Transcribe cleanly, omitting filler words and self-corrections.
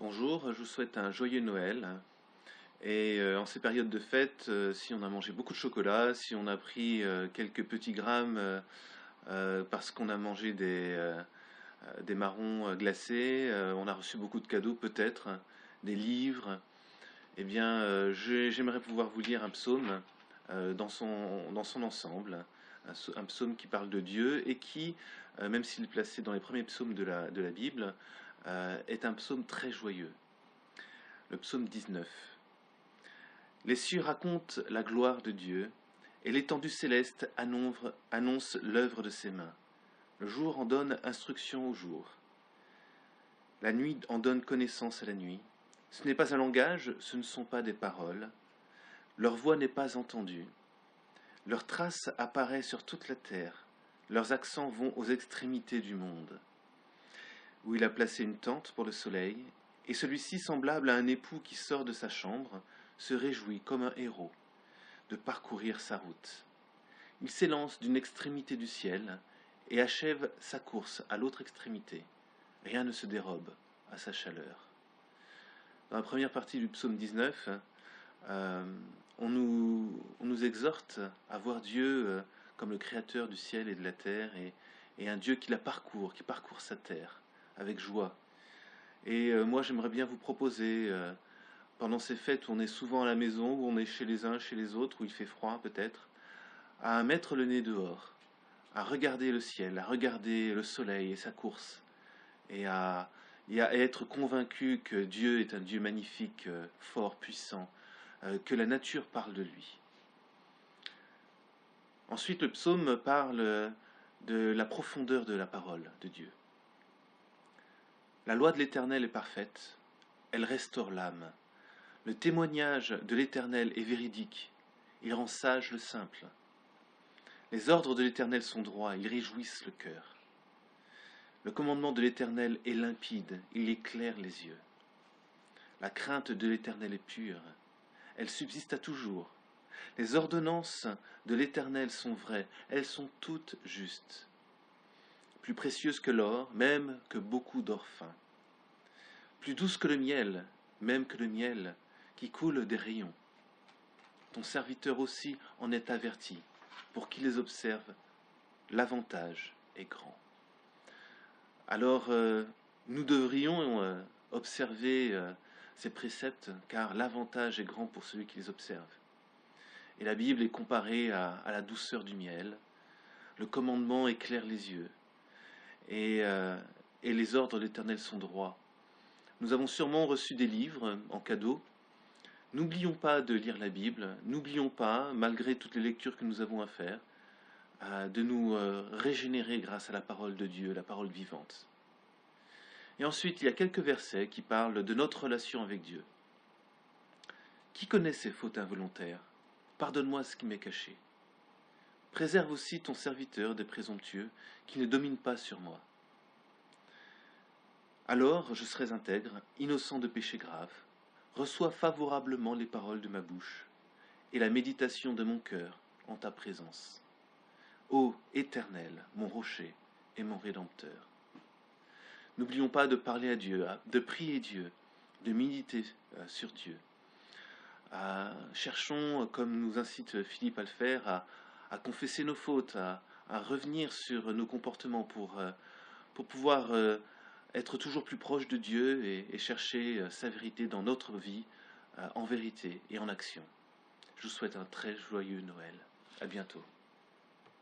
Bonjour, je vous souhaite un joyeux Noël. Et en ces périodes de fête, si on a mangé beaucoup de chocolat, si on a pris quelques petits grammes parce qu'on a mangé des marrons glacés, on a reçu beaucoup de cadeaux peut-être, des livres, eh bien j'aimerais pouvoir vous lire un psaume dans son ensemble, un psaume qui parle de Dieu et qui, même s'il est placé dans les premiers psaumes de la Bible, est un psaume très joyeux. Le psaume 19. Les cieux racontent la gloire de Dieu, et l'étendue céleste annonce l'œuvre de ses mains. Le jour en donne instruction au jour. La nuit en donne connaissance à la nuit. Ce n'est pas un langage, ce ne sont pas des paroles. Leur voix n'est pas entendue. Leur trace apparaît sur toute la terre. Leurs accents vont aux extrémités du monde. Où il a placé une tente pour le soleil, et celui-ci, semblable à un époux qui sort de sa chambre, se réjouit comme un héros de parcourir sa route. Il s'élance d'une extrémité du ciel et achève sa course à l'autre extrémité. Rien ne se dérobe à sa chaleur. Dans la première partie du psaume 19, on nous exhorte à voir Dieu comme le créateur du ciel et de la terre et un Dieu qui parcourt sa terre avec joie. Et moi j'aimerais bien vous proposer, pendant ces fêtes où on est souvent à la maison, où on est chez les uns, chez les autres, où il fait froid peut-être, à mettre le nez dehors, à regarder le ciel, à regarder le soleil et sa course, et à être convaincu que Dieu est un Dieu magnifique, fort, puissant, que la nature parle de lui. Ensuite, le psaume parle de la profondeur de la parole de Dieu. La loi de l'Éternel est parfaite, elle restaure l'âme. Le témoignage de l'Éternel est véridique, il rend sage le simple. Les ordres de l'Éternel sont droits, ils réjouissent le cœur. Le commandement de l'Éternel est limpide, il éclaire les yeux. La crainte de l'Éternel est pure, elle subsiste à toujours. Les ordonnances de l'Éternel sont vraies, elles sont toutes justes. Plus précieuses que l'or, même que beaucoup d'or fin. Plus douces que le miel, même que le miel qui coule des rayons. Ton serviteur aussi en est averti, pour qu'il les observe. L'avantage est grand. Alors, nous devrions observer ces préceptes, car l'avantage est grand pour celui qui les observe. Et la Bible est comparée à la douceur du miel. Le commandement éclaire les yeux. Et les ordres de l'Éternel sont droits. Nous avons sûrement reçu des livres en cadeau. N'oublions pas de lire la Bible. N'oublions pas, malgré toutes les lectures que nous avons à faire, de nous régénérer grâce à la parole de Dieu, la parole vivante. Et ensuite, il y a quelques versets qui parlent de notre relation avec Dieu. Qui connaît ces fautes involontaires? Pardonne-moi ce qui m'est caché. Préserve aussi ton serviteur des présomptueux, qui ne dominent pas sur moi. Alors je serai intègre, innocent de péché grave. Reçois favorablement les paroles de ma bouche et la méditation de mon cœur en ta présence. Ô Éternel, mon rocher et mon Rédempteur. N'oublions pas de parler à Dieu, de prier Dieu, de méditer sur Dieu. Cherchons, comme nous incite Philippe à le faire, à confesser nos fautes, à revenir sur nos comportements pour pouvoir être toujours plus proche de Dieu et chercher sa vérité dans notre vie, en vérité et en action. Je vous souhaite un très joyeux Noël. À bientôt.